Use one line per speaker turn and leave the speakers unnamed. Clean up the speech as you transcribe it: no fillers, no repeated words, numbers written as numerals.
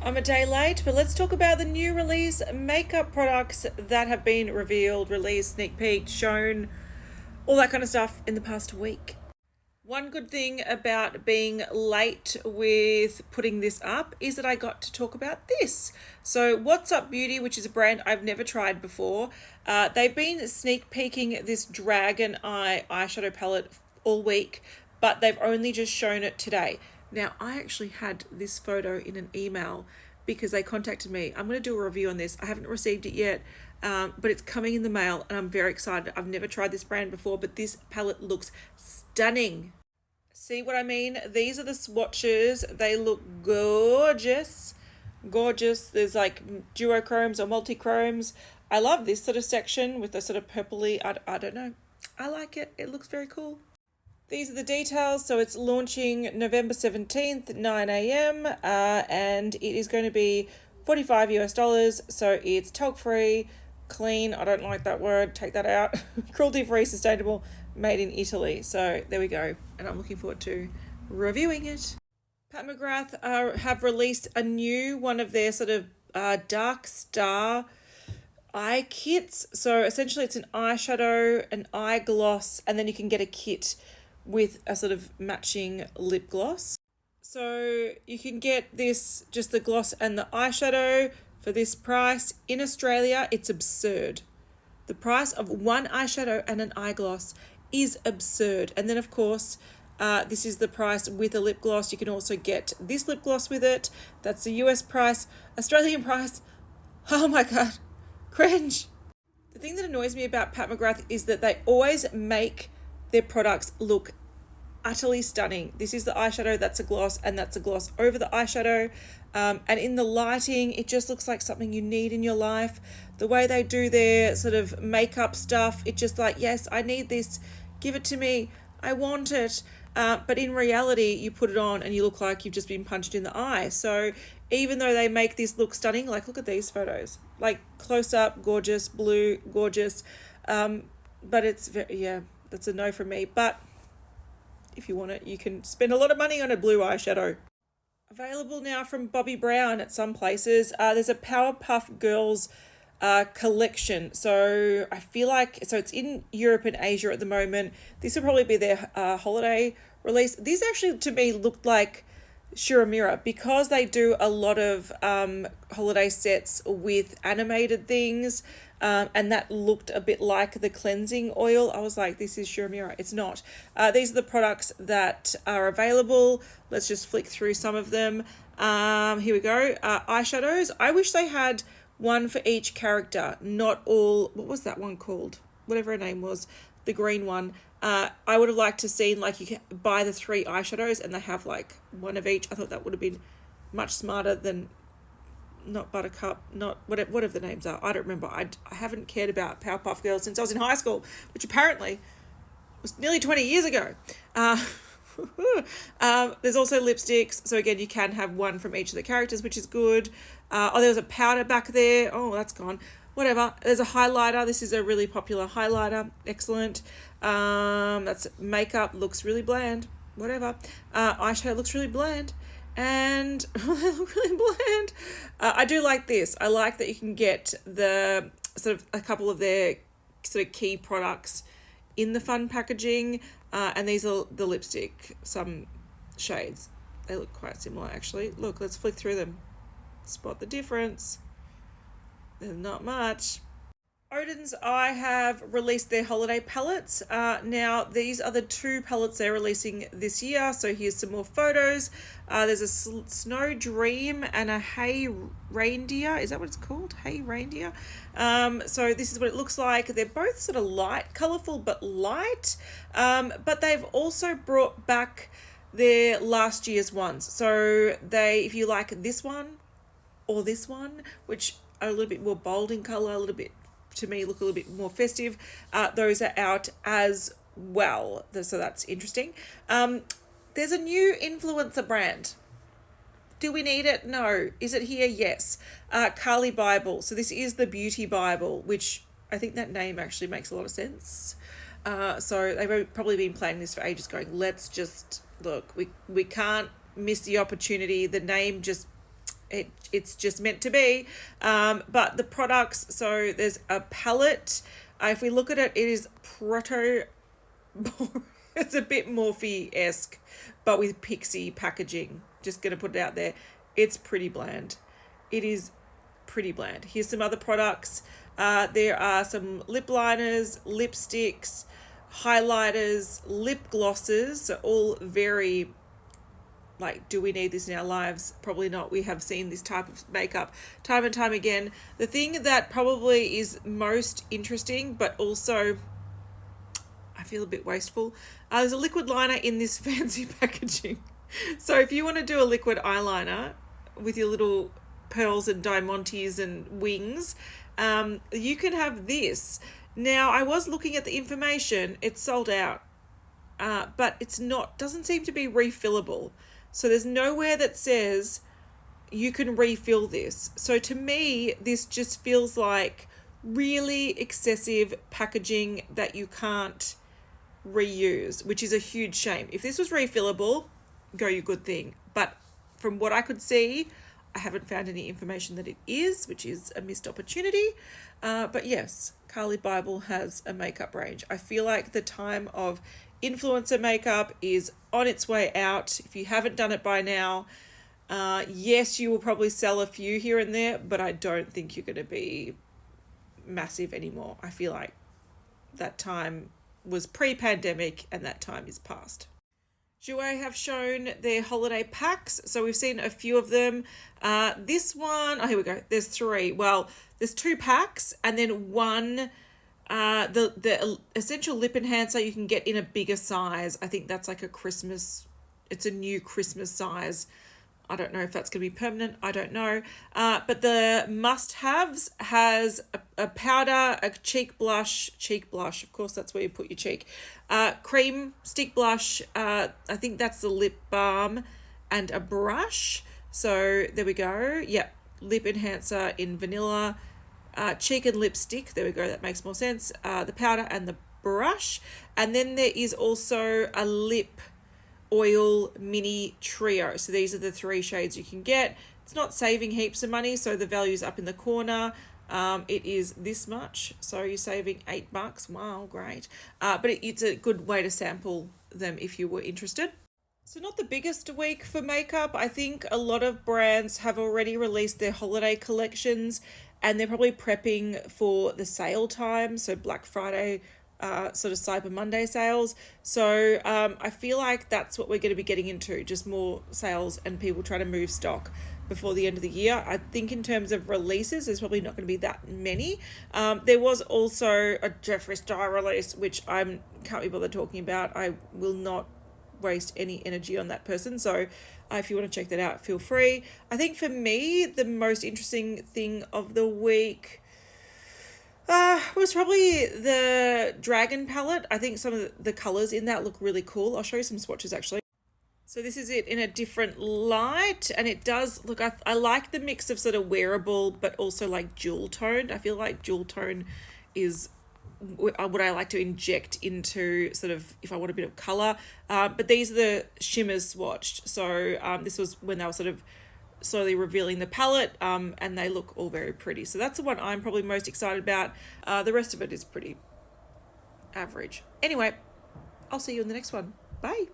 I'm a day late, but let's talk about the new release makeup products that have been revealed, released, sneak peeked, shown, all that kind of stuff in the past week. One good thing about being late with putting this up is that I got to talk about this. So, What's Up Beauty, which is a brand I've never tried before, they've been sneak peeking this Dragon Eye eyeshadow palette all week, but they've only just shown it today. Now, I actually had this photo in an email because they contacted me. I'm going to do a review on this. I haven't received it yet, but it's coming in the mail and I'm very excited. I've never tried this brand before, but this palette looks stunning. See what I mean? These are the swatches. They look gorgeous. Gorgeous. There's like duochromes or multi-chromes. I love this sort of section with the sort of purpley, I don't know. I like it. It looks very cool. These are the details. So it's launching November 17th, 9 a.m. And it is going to be $45 US. So it's talc free, clean. I don't like that word. Take that out. Cruelty free, sustainable, made in Italy. So there we go. And I'm looking forward to reviewing it. Pat McGrath have released a new one of their sort of dark star eye kits. So essentially it's an eyeshadow, an eye gloss, and then you can get a kit with a sort of matching lip gloss. So you can get this, just the gloss and the eyeshadow for this price. In Australia, it's absurd. The price of one eyeshadow and an eye gloss is absurd. And then of course, this is the price with a lip gloss. You can also get this lip gloss with it. That's the US price. Australian price, oh my God, cringe. The thing that annoys me about Pat McGrath is that they always make their products look utterly stunning. This is the eyeshadow, that's a gloss, and that's a gloss over the eyeshadow. And in the lighting, it just looks like something you need in your life. The way they do their sort of makeup stuff, it's just like, yes, I need this, give it to me, I want it. But in reality, you put it on and you look like you've just been punched in the eye. So even though they make this look stunning, like look at these photos, like close up, gorgeous, blue, gorgeous. But it's very, yeah, that's a no from me. But if you want it, you can spend a lot of money on a blue eyeshadow. Available now from Bobbi Brown at some places. There's a Powerpuff Girls collection. So I feel like, so it's in Europe and Asia at the moment. This will probably be their holiday release. These actually to me looked like Shuramira because they do a lot of holiday sets with animated things. And that looked a bit like the cleansing oil. I was like, this is Shuramira. It's not. These are the products that are available. Let's just flick through some of them. Here we go. Eyeshadows. I wish they had one for each character, not all. What was that one called? Whatever her name was, the green one. I would have liked to see like you can buy the 3 eyeshadows and they have like one of each. I thought that would have been much smarter than not Buttercup, not whatever the names are. I don't remember. I haven't cared about Powerpuff Girls since I was in high school, which apparently was nearly 20 years ago. There's also lipsticks. So again, you can have one from each of the characters, which is good. There was a powder back there. Oh, that's gone. Whatever. There's a highlighter. This is a really popular highlighter. Excellent. That's makeup. Looks really bland. Whatever. Eyeshadow looks really bland. And they look really bland. I do like this. I like that you can get the sort of a couple of their sort of key products in the fun packaging. And these are the lipstick, some shades. They look quite similar actually. Look, let's flick through them. Spot the difference. There's not much. Oden's I have released their holiday palettes. Now, these are the 2 palettes they're releasing this year. So here's some more photos. There's a Snow Dream and a Hay Reindeer. Is that what it's called? Hay Reindeer. So this is what it looks like. They're both sort of light, colourful but light. But they've also brought back their last year's ones. So if you like this one or this one, which are a little bit more bold in colour, a little bit, to me, look a little bit more festive. Those are out as well. So that's interesting. There's a new influencer brand. Do we need it? No. Is it here? Yes. Carli Bybel. So this is the Beauty Bible, which I think that name actually makes a lot of sense. So they've probably been planning this for ages, going, let's just, look, we can't miss the opportunity. The name just, It's just meant to be. But the products, so there's a palette. If we look at it, it is proto. It's a bit Morphe-esque, but with pixie packaging. Just going to put it out there. It's pretty bland. It is pretty bland. Here's some other products. There are some lip liners, lipsticks, highlighters, lip glosses. So all very, like, do we need this in our lives? Probably not. We have seen this type of makeup time and time again. The thing that probably is most interesting, but also I feel a bit wasteful, there's a liquid liner in this fancy packaging. So if you want to do a liquid eyeliner with your little pearls and diamantes and wings, you can have this. Now, I was looking at the information. It's sold out, but doesn't seem to be refillable. So there's nowhere that says you can refill this. So to me, this just feels like really excessive packaging that you can't reuse, which is a huge shame. If this was refillable, go your good thing. But from what I could see, I haven't found any information that it is, which is a missed opportunity. But yes, Carli Bybel has a makeup range. I feel like the time of influencer makeup is on its way out. If you haven't done it by now, yes, you will probably sell a few here and there, but I don't think you're going to be massive anymore. I feel like that time was pre-pandemic and that time is past. Jouer have shown their holiday packs. So we've seen a few of them. This one, here we go. There's 3. Well, there's 2 packs and then one, the essential lip enhancer you can get in a bigger size. I think that's like it's a new Christmas size. I don't know if that's going to be permanent. I don't know. But the must-haves has a powder, a cheek blush. Of course, that's where you put your cheek. Cream, stick blush. I think that's the lip balm and a brush. So there we go. Yep. Lip enhancer in vanilla. Cheek and lipstick. There we go. That makes more sense. The powder and the brush. And then there is also a lip oil mini trio. So these are the 3 shades you can get. It's not saving heaps of money, so the value's up in the corner. It is this much, so you're saving $8. Wow, great. But it's a good way to sample them if you were interested. So not the biggest week for makeup. I think a lot of brands have already released their holiday collections and they're probably prepping for the sale time, so Black Friday, sort of Cyber Monday sales. So I feel like that's what we're going to be getting into, just more sales and people trying to move stock before the end of the year. I think in terms of releases, there's probably not going to be that many. There was also a Jeffree Star release, which I can't be bothered talking about. I will not waste any energy on that person. So if you want to check that out, feel free. I think for me, the most interesting thing of the week was probably the Dragon palette. I think some of the colors in that look really cool. I'll show you some swatches actually. So this is it in a different light, and it does look, I like the mix of sort of wearable but also like jewel toned. I feel like jewel tone is what I like to inject into sort of if I want a bit of color. But these are the shimmers swatched. So this was when they were sort of slowly revealing the palette, and they look all very pretty. So that's the one I'm probably most excited about. The rest of it is pretty average. Anyway, I'll see you in the next one. Bye.